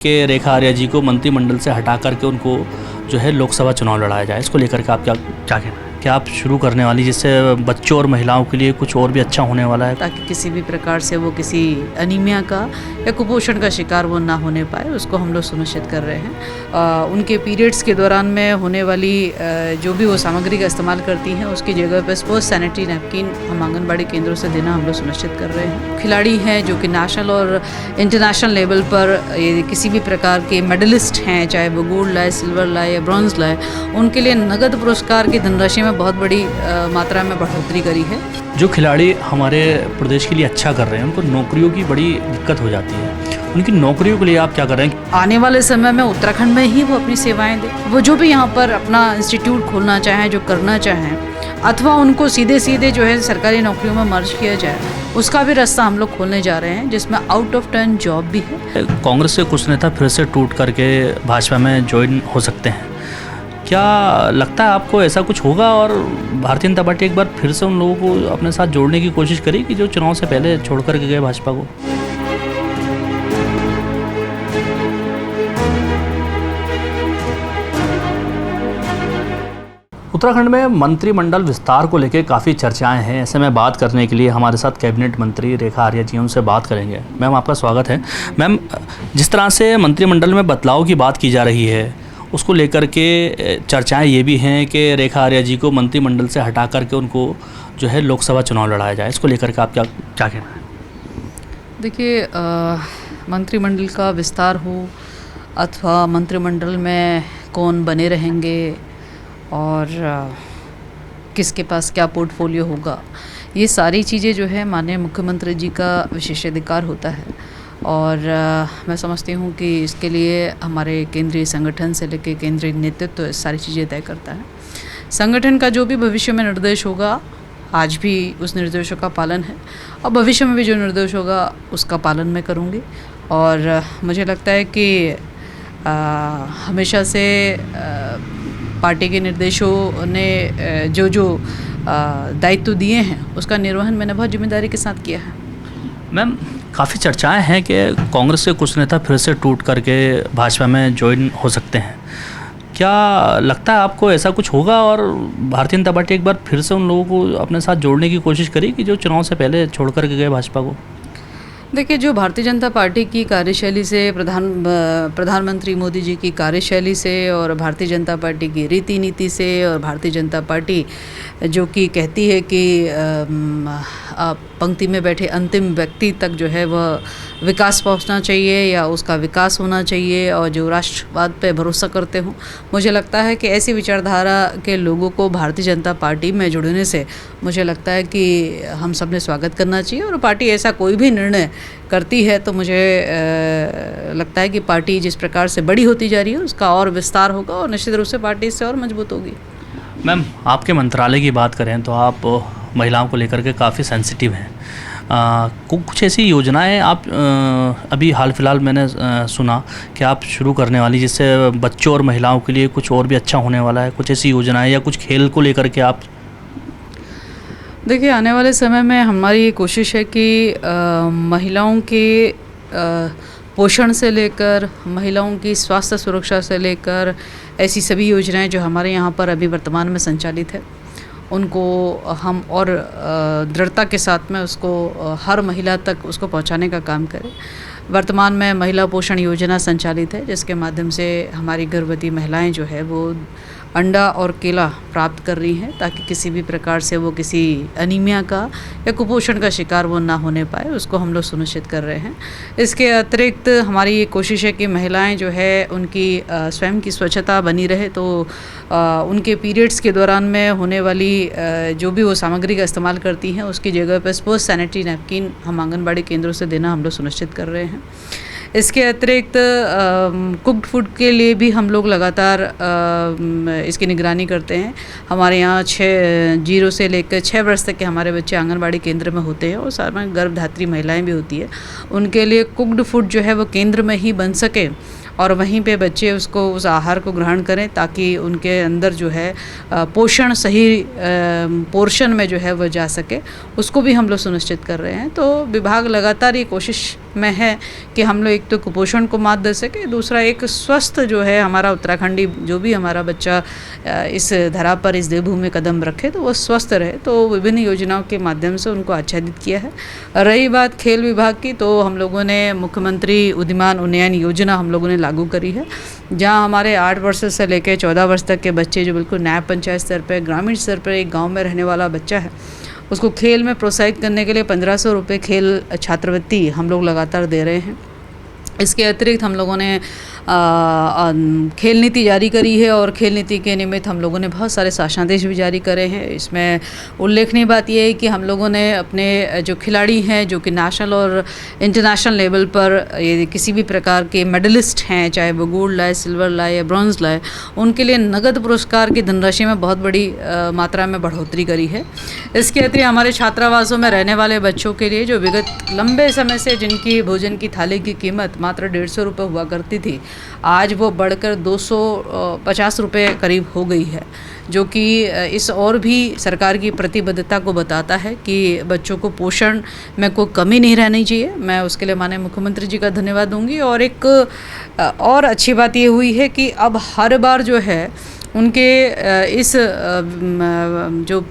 कि रेखा आर्या जी को मंत्रिमंडल से हटा करके उनको जो है लोकसभा चुनाव लड़ाया जाए। इसको लेकर के आप क्या कहना है? क्या आप शुरू करने वाली जिससे बच्चों और महिलाओं के लिए कुछ और भी अच्छा होने वाला है, ताकि किसी भी प्रकार से वो किसी अनीमिया का या कुपोषण का शिकार वो ना होने पाए, उसको हम लोग सुनिश्चित कर रहे हैं। उनके पीरियड्स के दौरान में होने वाली जो भी वो सामग्री का इस्तेमाल करती हैं उसकी जगह पर स्पोर्ट्स सैनिटरी नैपकिन हम आंगनबाड़ी केंद्रों से देना हम लोग सुनिश्चित कर रहे हैं। खिलाड़ी हैं जो कि नेशनल और इंटरनेशनल लेवल पर किसी भी प्रकार के मेडलिस्ट हैं, चाहे वो गोल्ड लाए, सिल्वर लाए या ब्रॉन्ज लाए, उनके लिए नगद पुरस्कार की धनराशि में बहुत बड़ी मात्रा में बढ़ोतरी करी है। जो खिलाड़ी हमारे प्रदेश के लिए अच्छा कर रहे हैं उनको नौकरियों की बड़ी दिक्कत हो जाती है, उनकी नौकरियों के लिए आप क्या कर रहे हैं? आने वाले समय में उत्तराखंड में ही वो अपनी सेवाएं दें। वो जो भी यहाँ पर अपना इंस्टीट्यूट खोलना चाहें, जो करना चाहें, अथवा उनको सीधे जो है सरकारी नौकरियों में मर्ज किया जाए, उसका भी रास्ता हम लोग खोलने जा रहे हैं, जिसमें आउट ऑफ टर्न जॉब भी है। कांग्रेस के कुछ नेता फिर से टूट करके भाजपा में ज्वाइन हो सकते हैं, क्या लगता है आपको ऐसा कुछ होगा? और भारतीय जनता पार्टी एक बार फिर से उन लोगों को अपने साथ जोड़ने की कोशिश करेगी जो चुनाव से पहले छोड़ करके गए भाजपा को? उत्तराखंड में मंत्रिमंडल विस्तार को लेकर काफ़ी चर्चाएं हैं। ऐसे में बात करने के लिए हमारे साथ कैबिनेट मंत्री रेखा आर्या जी उनसे बात करेंगे। मैम, आपका स्वागत है। मैम, जिस तरह से मंत्रिमंडल में बदलाव की बात की जा रही है, उसको लेकर के चर्चाएं ये भी हैं कि रेखा आर्या जी को मंत्रिमंडल से हटा करके उनको जो है लोकसभा चुनाव लड़ाया जाए। इसको लेकर के आप क्या कहना है? देखिए, मंत्रिमंडल का विस्तार हो अथवा मंत्रिमंडल में कौन बने रहेंगे और किसके पास क्या पोर्टफोलियो होगा, ये सारी चीज़ें जो है माननीय मुख्यमंत्री जी का विशेषाधिकार होता है। और मैं समझती हूँ कि इसके लिए हमारे केंद्रीय संगठन से लेकर केंद्रीय नेतृत्व सारी चीज़ें तय करता है। संगठन का जो भी भविष्य में निर्देश होगा, आज भी उस निर्देशों का पालन है और भविष्य में भी जो निर्देश होगा उसका पालन मैं करूँगी। और मुझे लगता है कि हमेशा से पार्टी के निर्देशों ने जो दायित्व दिए हैं उसका निर्वहन मैंने बहुत जिम्मेदारी के साथ किया है। मैम, काफ़ी चर्चाएं हैं कि कांग्रेस के कुछ नेता फिर से टूट करके भाजपा में ज्वाइन हो सकते हैं, क्या लगता है आपको ऐसा कुछ होगा? और भारतीय जनता पार्टी एक बार फिर से उन लोगों को अपने साथ जोड़ने की कोशिश करेगी जो चुनाव से पहले छोड़ करके गए भाजपा को? देखिए, जो भारतीय जनता पार्टी की कार्यशैली से, प्रधानमंत्री मोदी जी की कार्यशैली से और भारतीय जनता पार्टी की रीति नीति से और भारतीय जनता पार्टी जो कि कहती है कि पंक्ति में बैठे अंतिम व्यक्ति तक जो है वह विकास पहुंचना चाहिए या उसका विकास होना चाहिए, और जो राष्ट्रवाद पे भरोसा करते हों, मुझे लगता है कि ऐसी विचारधारा के लोगों को भारतीय जनता पार्टी में जुड़ने से मुझे लगता है कि हम सब ने स्वागत करना चाहिए। और पार्टी ऐसा कोई भी निर्णय करती है तो मुझे लगता है कि पार्टी जिस प्रकार से बड़ी होती जा रही है उसका और विस्तार होगा और निश्चित रूप से पार्टी इससे और मजबूत होगी। मैम, आपके मंत्रालय की बात करें तो आप महिलाओं को लेकर के काफ़ी सेंसिटिव हैं। कुछ ऐसी योजनाएं आप अभी हाल फिलहाल मैंने सुना कि आप शुरू करने वाली जिससे बच्चों और महिलाओं के लिए कुछ और भी अच्छा होने वाला है, कुछ ऐसी योजनाएं या कुछ खेल को लेकर के आप? देखिए, आने वाले समय में हमारी ये कोशिश है कि महिलाओं के पोषण से लेकर महिलाओं की स्वास्थ्य सुरक्षा से लेकर ऐसी सभी योजनाएं जो हमारे यहाँ पर अभी वर्तमान में संचालित है उनको हम और दृढ़ता के साथ में उसको हर महिला तक उसको पहुँचाने का काम करें। वर्तमान में महिला पोषण योजना संचालित है जिसके माध्यम से हमारी गर्भवती महिलाएं जो है वो अंडा और केला प्राप्त कर रही हैं, ताकि किसी भी प्रकार से वो किसी अनीमिया का या कुपोषण का शिकार वो ना होने पाए, उसको हम लोग सुनिश्चित कर रहे हैं। इसके अतिरिक्त हमारी ये कोशिश है कि महिलाएं जो है उनकी स्वयं की स्वच्छता बनी रहे, तो उनके पीरियड्स के दौरान में होने वाली जो भी वो सामग्री का इस्तेमाल करती हैं उसकी जगह पर स्पोर्ट्स सैनिटरी नैपकिन हम आंगनबाड़ी केंद्रों से देना हम लोग सुनिश्चित कर रहे हैं। इसके अतिरिक्त कुक्ड फूड के लिए भी हम लोग लगातार इसकी निगरानी करते हैं। हमारे यहाँ 0 से लेकर 6 वर्ष तक के हमारे बच्चे आंगनबाड़ी केंद्र में होते हैं और साथ में गर्भधात्री महिलाएं भी होती है। उनके लिए कुक्ड फूड जो है वो केंद्र में ही बन सके और वहीं पे बच्चे उसको उस आहार को ग्रहण करें ताकि उनके अंदर जो है पोषण सही पोर्शन में जो है वो जा सके, उसको भी हम लोग सुनिश्चित कर रहे हैं। तो विभाग लगातार ये कोशिश में है कि हम लोग एक तो कुपोषण को मात दे सके, दूसरा एक स्वस्थ जो है हमारा उत्तराखंडी जो भी हमारा बच्चा इस धरा पर इस देवभूमि में कदम रखे तो वो स्वस्थ रहे। तो विभिन्न योजनाओं के माध्यम से उनको आच्छादित किया है। रही बात खेल विभाग की, तो हम लोगों ने मुख्यमंत्री उद्यमान उन्नयन योजना हम लोगों ने लागू करी है, जहां हमारे 8 वर्ष से लेकर 14 वर्ष तक के बच्चे जो बिल्कुल न्याय पंचायत स्तर पर, ग्रामीण स्तर पर एक गाँव में रहने वाला बच्चा है, उसको खेल में प्रोत्साहित करने के लिए 1500 रुपये खेल छात्रवृत्ति हम लोग लगातार दे रहे हैं। इसके अतिरिक्त हम लोगों ने खेल नीति जारी करी है और खेल नीति के निमित्त हम लोगों ने बहुत सारे शासनादेश भी जारी करे हैं। इसमें उल्लेखनीय बात यह है कि हम लोगों ने अपने जो खिलाड़ी हैं जो कि नेशनल और इंटरनेशनल लेवल पर ये किसी भी प्रकार के मेडलिस्ट हैं, चाहे वो गोल्ड लाए, सिल्वर लाए या ब्रॉन्ज लाए, उनके लिए नगद पुरस्कार की धनराशि में बहुत बड़ी मात्रा में बढ़ोतरी करी है। इसके अतिरिक्त हमारे छात्रावासों में रहने वाले बच्चों के लिए जो विगत लंबे समय से जिनकी भोजन की थाली की कीमत मात्र 150 रुपये हुआ करती थी, आज वो बढ़कर 250 रुपये करीब हो गई है, जो कि इस और भी सरकार की प्रतिबद्धता को बताता है कि बच्चों को पोषण में कोई कमी नहीं रहनी चाहिए। मैं उसके लिए माननीय मुख्यमंत्री जी का धन्यवाद दूंगी। और एक और अच्छी बात ये हुई है कि अब हर बार जो है उनके इस जो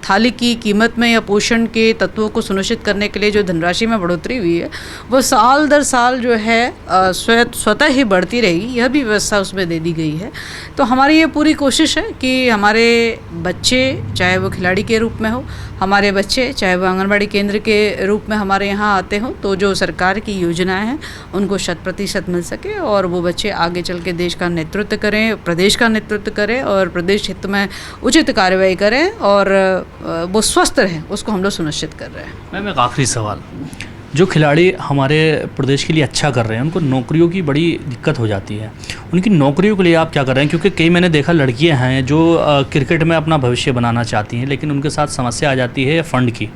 थाली की कीमत में या पोषण के तत्वों को सुनिश्चित करने के लिए जो धनराशि में बढ़ोतरी हुई है वो साल दर साल जो है स्वतः ही बढ़ती रहेगी, यह भी व्यवस्था उसमें दे दी गई है। तो हमारी ये पूरी कोशिश है कि हमारे बच्चे चाहे वो खिलाड़ी के रूप में हो, हमारे बच्चे चाहे वो आंगनबाड़ी केंद्र के रूप में हमारे यहाँ आते हो, तो जो सरकार की योजनाएं हैं उनको 100% मिल सके और वो बच्चे आगे चल के देश का नेतृत्व करें, प्रदेश का नेतृत्व करें और प्रदेश हित में उचित कार्रवाई करें और वो स्वस्थ रहें, उसको हम लोग सुनिश्चित कर रहे हैं। मैम एक आखिरी सवाल, जो खिलाड़ी हमारे प्रदेश के लिए अच्छा कर रहे हैं उनको नौकरियों की बड़ी दिक्कत हो जाती है, उनकी नौकरियों के लिए आप क्या कर रहे हैं? क्योंकि कई मैंने देखा लड़कियां हैं जो क्रिकेट में अपना भविष्य बनाना चाहती हैं, लेकिन उनके साथ समस्या आ जाती है फंड की।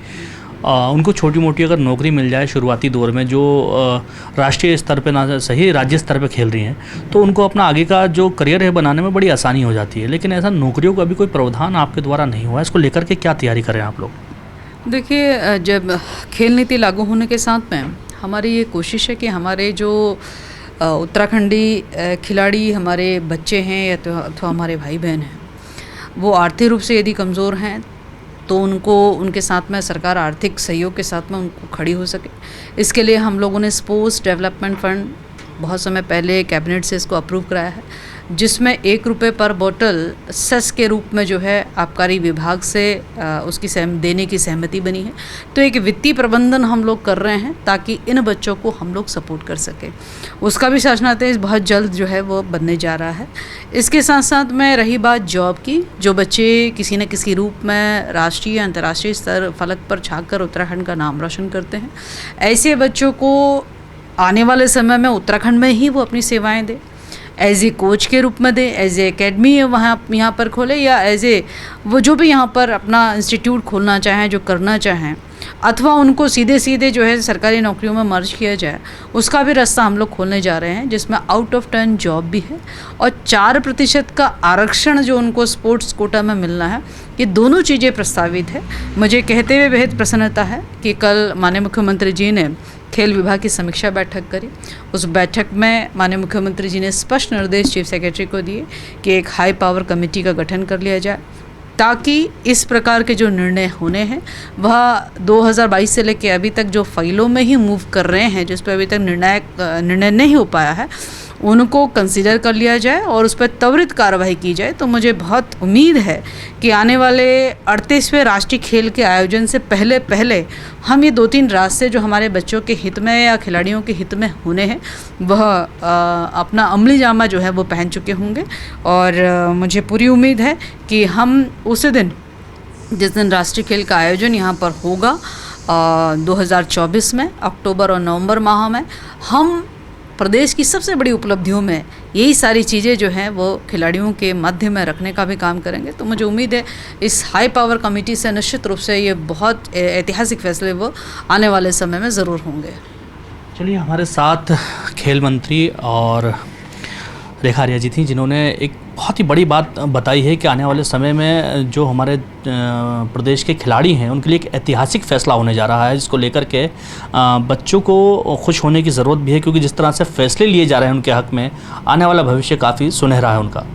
उनको छोटी मोटी अगर नौकरी मिल जाए शुरुआती दौर में, जो राष्ट्रीय स्तर पे ना सही राज्य स्तर पे खेल रही हैं, तो उनको अपना आगे का जो करियर है बनाने में बड़ी आसानी हो जाती है। लेकिन ऐसा नौकरियों का अभी कोई प्रावधान आपके द्वारा नहीं हुआ है, इसको लेकर के क्या तैयारी करें आप लोग? देखिए, जब खेल नीति लागू होने के साथ में हमारी ये कोशिश है कि हमारे जो उत्तराखंडी खिलाड़ी हमारे बच्चे हैं या तो अथवा हमारे भाई बहन हैं, वो आर्थिक रूप से यदि कमज़ोर हैं तो उनको उनके साथ में सरकार आर्थिक सहयोग के साथ में उनको खड़ी हो सके। इसके लिए हम लोगों ने स्पोर्ट्स डेवलपमेंट फंड बहुत समय पहले कैबिनेट से इसको अप्रूव कराया है, जिसमें 1 रुपये पर बोतल सेस के रूप में जो है आबकारी विभाग से उसकी देने की सहमति बनी है। तो एक वित्तीय प्रबंधन हम लोग कर रहे हैं ताकि इन बच्चों को हम लोग सपोर्ट कर सकें। उसका भी शासनादेश बहुत जल्द जो है वो बनने जा रहा है। इसके साथ साथ में रही बात जॉब की, जो बच्चे किसी न किसी रूप में राष्ट्रीय अंतर्राष्ट्रीय स्तर फलक पर छाकर उत्तराखंड का नाम रोशन करते हैं, ऐसे बच्चों को आने वाले समय में उत्तराखंड में ही वो अपनी सेवाएं दे, एज ए कोच के रूप में दे, एज ए एकेडमी यहाँ पर खोले, या एज ए वो जो भी यहाँ पर अपना इंस्टीट्यूट खोलना चाहें, जो करना चाहें, अथवा उनको सीधे सीधे जो है सरकारी नौकरियों में मर्ज किया जाए, उसका भी रास्ता हम लोग खोलने जा रहे हैं, जिसमें आउट ऑफ टर्न जॉब भी है और 4% का आरक्षण जो उनको स्पोर्ट्स कोटा में मिलना है। ये दोनों चीज़ें प्रस्तावित है। मुझे कहते हुए बेहद प्रसन्नता है कि कल माननीय मुख्यमंत्री जी ने खेल विभाग की समीक्षा बैठक करी। उस बैठक में माननीय मुख्यमंत्री जी ने स्पष्ट निर्देश चीफ सेक्रेटरी को दिए कि एक हाई पावर कमेटी का गठन कर लिया जाए, ताकि इस प्रकार के जो निर्णय होने हैं वह 2022 से लेकर अभी तक जो फाइलों में ही मूव कर रहे हैं, जिस पर अभी तक निर्णय नहीं हो पाया है, उनको कंसीडर कर लिया जाए और उस पर त्वरित कार्रवाई की जाए। तो मुझे बहुत उम्मीद है कि आने वाले 38वें राष्ट्रीय खेल के आयोजन से पहले हम ये 2-3 रास्ते जो हमारे बच्चों के हित में या खिलाड़ियों के हित में होने हैं वह अपना अमली जामा जो है वो पहन चुके होंगे। और मुझे पूरी उम्मीद है कि हम उस दिन जिस दिन राष्ट्रीय खेल का आयोजन यहाँ पर होगा 2024 में अक्टूबर और नवंबर माह में, हम प्रदेश की सबसे बड़ी उपलब्धियों में यही सारी चीज़ें जो हैं वो खिलाड़ियों के मध्य में रखने का भी काम करेंगे। तो मुझे उम्मीद है इस हाई पावर कमेटी से निश्चित रूप से ये बहुत ऐतिहासिक फैसले वो आने वाले समय में ज़रूर होंगे। चलिए, हमारे साथ खेल मंत्री और रेखा आर्या जी थी, जिन्होंने एक बहुत ही बड़ी बात बताई है कि आने वाले समय में जो हमारे प्रदेश के खिलाड़ी हैं उनके लिए एक ऐतिहासिक फैसला होने जा रहा है, जिसको लेकर के बच्चों को खुश होने की ज़रूरत भी है, क्योंकि जिस तरह से फैसले लिए जा रहे हैं उनके हक़ में, आने वाला भविष्य काफ़ी सुनहरा है उनका।